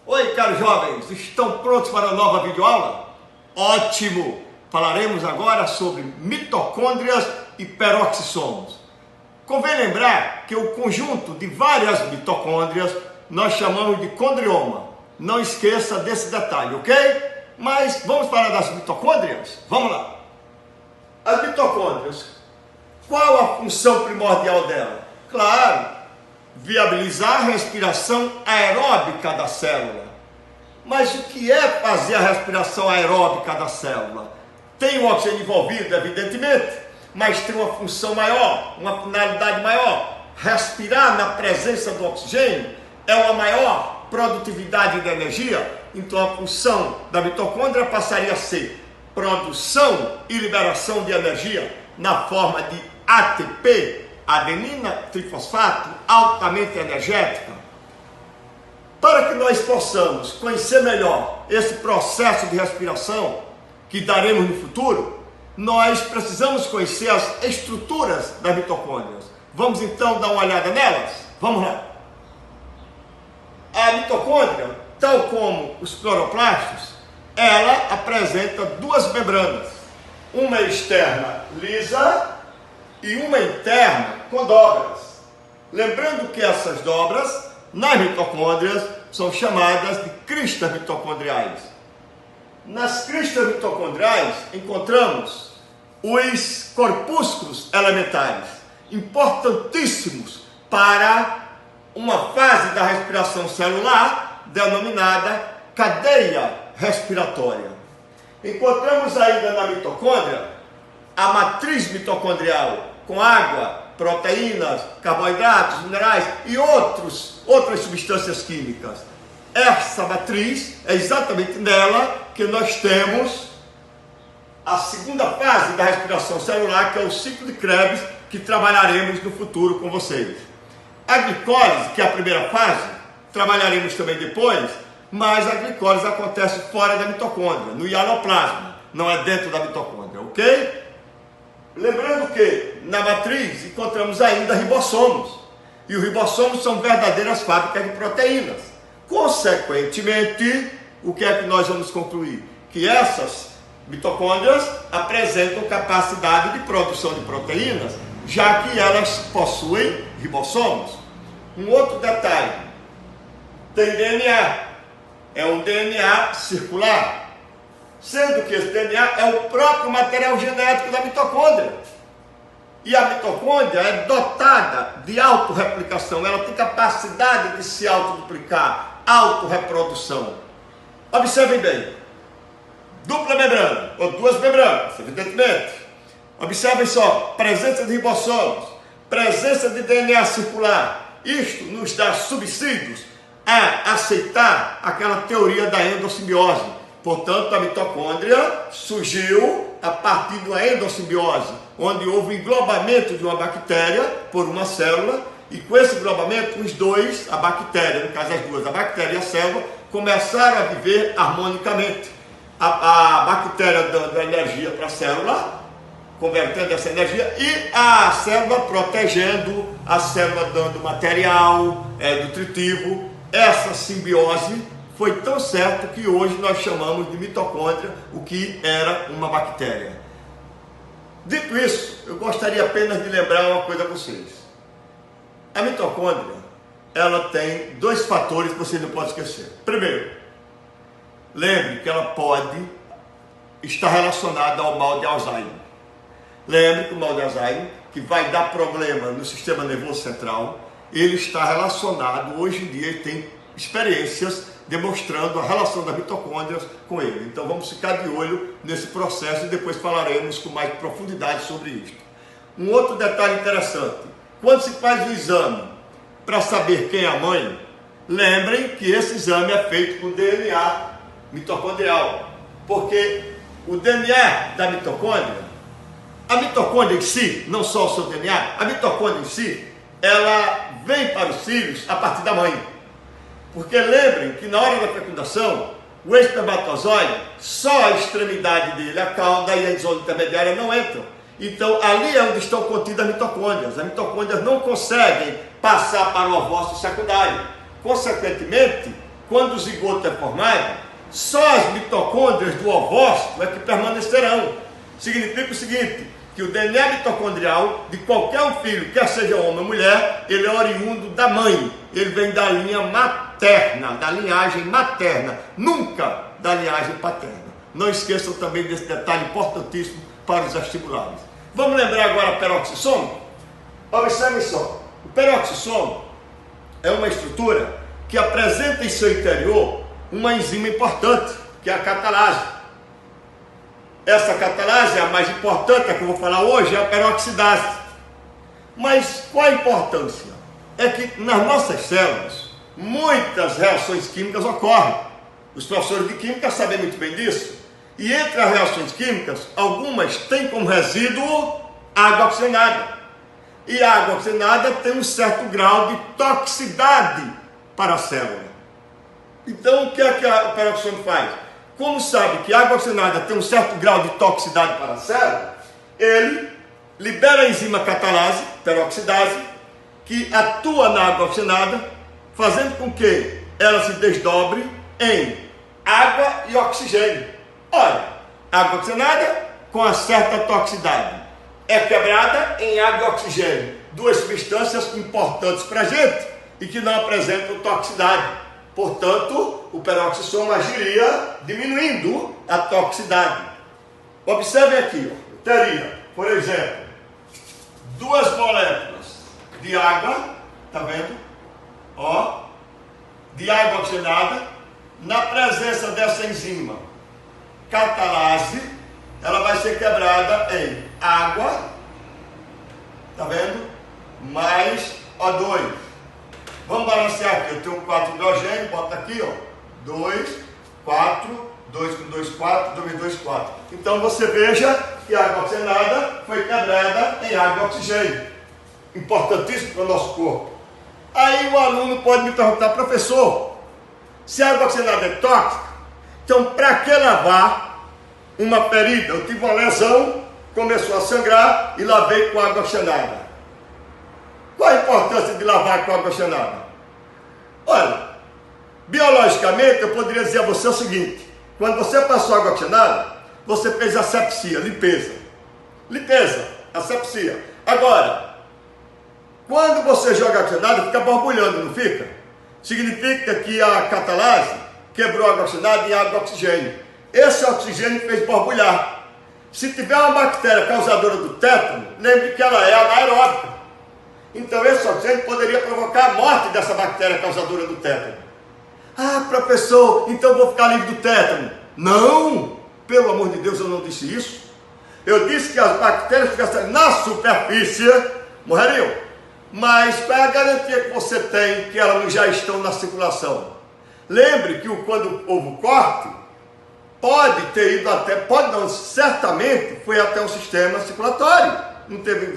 Oi, caros jovens, estão prontos para a nova videoaula? Ótimo! Falaremos agora sobre mitocôndrias e peroxissomos. Convém lembrar que o conjunto de várias mitocôndrias nós chamamos de condrioma. Não esqueça desse detalhe, ok? Mas vamos falar das mitocôndrias? Vamos lá! As mitocôndrias, qual a função primordial dela? Claro, viabilizar a respiração aeróbica da célula. Mas o que é fazer a respiração aeróbica da célula? Tem o oxigênio envolvido, evidentemente, mas tem uma função maior, uma finalidade maior. Respirar na presença do oxigênio é uma maior produtividade de energia. Então a função da mitocôndria passaria a ser produção e liberação de energia na forma de ATP, adenina trifosfato, altamente energética. Para que nós possamos conhecer melhor esse processo de respiração que daremos no futuro, nós precisamos conhecer as estruturas das mitocôndrias. Vamos então dar uma olhada nelas? Vamos lá. A mitocôndria, tal como os cloroplastos, ela apresenta duas membranas, uma externa lisa e uma interna com dobras. Lembrando que essas dobras, nas mitocôndrias, são chamadas de cristas mitocondriais. Nas cristas mitocondriais encontramos os corpúsculos elementares, importantíssimos para uma fase da respiração celular denominada cadeia respiratória. Encontramos ainda na mitocôndria a matriz mitocondrial com água, proteínas, carboidratos, minerais e outras substâncias químicas. Essa matriz é exatamente nela que nós temos a segunda fase da respiração celular, que é o ciclo de Krebs, que trabalharemos no futuro com vocês. A glicólise, que é a primeira fase, trabalharemos também depois, mas a glicólise acontece fora da mitocôndria, no hialoplasma, não é dentro da mitocôndria, ok? Lembrando que na matriz encontramos ainda ribossomos, e os ribossomos são verdadeiras fábricas de proteínas. Consequentemente, o que é que nós vamos concluir? Que essas mitocôndrias apresentam capacidade de produção de proteínas, já que elas possuem ribossomos. Um outro detalhe, tem DNA, é um DNA circular, sendo que esse DNA é o próprio material genético da mitocôndria. E a mitocôndria é dotada de autorreplicação, ela tem capacidade de se autoduplicar, autorreprodução. Observem bem, dupla membrana, ou duas membranas, evidentemente. Observem só, presença de ribossomos, presença de DNA circular. Isto nos dá subsídios a aceitar aquela teoria da endossimbiose. Portanto, a mitocôndria surgiu a partir de uma endossimbiose, onde houve o englobamento de uma bactéria por uma célula, e com esse englobamento, os dois, a bactéria, no caso as duas, a bactéria e a célula, começaram a viver harmonicamente. A bactéria dando energia para a célula, convertendo essa energia, e a célula protegendo, a célula dando material nutritivo. Essa simbiose foi tão certo que hoje nós chamamos de mitocôndria, o que era uma bactéria. Dito isso, eu gostaria apenas de lembrar uma coisa a vocês. A mitocôndria, ela tem dois fatores que vocês não podem esquecer. Primeiro, lembre que ela pode estar relacionada ao mal de Alzheimer. Lembre que o mal de Alzheimer, que vai dar problema no sistema nervoso central, ele está relacionado, hoje em dia, ele tem experiências demonstrando a relação das mitocôndrias com ele. Então vamos ficar de olho nesse processo e depois falaremos com mais profundidade sobre isso. Um outro detalhe interessante, quando se faz o exame para saber quem é a mãe, lembrem que esse exame é feito com DNA mitocondrial, porque o DNA da mitocôndria, a mitocôndria em si, não só o seu DNA, a mitocôndria em si, ela vem para os filhos a partir da mãe. Porque lembrem que na hora da fecundação, o espermatozoide, só a extremidade dele, a cauda e a zona intermediária não entram. Então ali é onde estão contidas as mitocôndrias. As mitocôndrias não conseguem passar para o ovócito secundário. Consequentemente, quando o zigoto é formado, só as mitocôndrias do ovócito é que permanecerão. Significa o seguinte, que o DNA mitocondrial de qualquer um filho, quer seja homem ou mulher, ele é oriundo da mãe, ele vem da linha materna, da linhagem materna, nunca da linhagem paterna. Não esqueçam também desse detalhe importantíssimo para os vestibulares. Vamos lembrar agora o peroxissomo? Observem só, o peroxissomo é uma estrutura que apresenta em seu interior uma enzima importante, que é a catalase. Essa catalase, a mais importante, a que eu vou falar hoje, é a peroxidase. Mas qual a importância? É que nas nossas células, muitas reações químicas ocorrem. Os professores de química sabem muito bem disso. E entre as reações químicas, algumas têm como resíduo água oxigenada. E a água oxigenada tem um certo grau de toxicidade para a célula. Então, o que é que o peroxissomo faz? Como sabe que a água oxigenada tem um certo grau de toxicidade para a célula, ele libera a enzima catalase, peroxidase, que atua na água oxigenada, fazendo com que ela se desdobre em água e oxigênio. Olha, água oxigenada com uma certa toxicidade é quebrada em água e oxigênio, duas substâncias importantes para a gente e que não apresentam toxicidade. Portanto, o peroxissomo agiria diminuindo a toxicidade. Observem aqui, ó, teria, por exemplo, duas moléculas de água, tá vendo? Ó, de água oxigenada, na presença dessa enzima catalase, ela vai ser quebrada em água, tá vendo? Mais O2. Vamos balancear aqui, eu tenho 4 hidrogênio, bota aqui, ó, 2, 4, 2 com 2, 4, 2, 2, 4. Então você veja que a água oxigenada foi quebrada em água e oxigênio. Importantíssimo para o nosso corpo. Aí o aluno pode me perguntar, professor, se a água oxigenada é tóxica, então para que lavar uma ferida? Eu tive uma lesão, começou a sangrar e lavei com água oxigenada. Qual a importância de lavar com água oxigenada? Olha, biologicamente eu poderia dizer a você o seguinte: quando você passou água oxigenada, você fez asepsia, limpeza. Limpeza, asepsia. Agora, quando você joga água oxigenada, fica borbulhando, não fica? Significa que a catalase quebrou a água oxigenada em água e oxigênio. Esse oxigênio fez borbulhar. Se tiver uma bactéria causadora do tétano, lembre que ela é anaeróbica. Então esse oxigênio poderia provocar a morte dessa bactéria causadora do tétano. Ah, professor, então eu vou ficar livre do tétano. Não, pelo amor de Deus, eu não disse isso. Eu disse que as bactérias que estivessem na superfície morreriam. Mas qual é a garantia que você tem que elas já estão na circulação? Lembre que quando houve o corte, pode ter ido até, pode não, certamente foi até o sistema circulatório. Não teve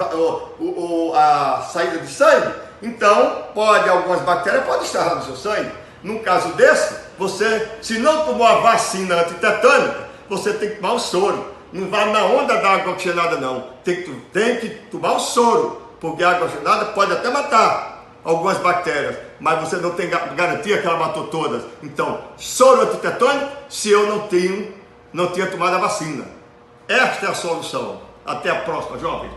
a saída de sangue, então algumas bactérias podem estar lá no seu sangue. Num caso desse, você, se não tomou a vacina antitetânica, você tem que tomar o soro. Não vai na onda da água oxigenada não, tem que tomar o soro, porque a água oxigenada pode até matar algumas bactérias, mas você não tem garantia que ela matou todas. Então, soro antitetânico, se eu não tinha tomado a vacina. Esta é a solução. Até a próxima, jovem.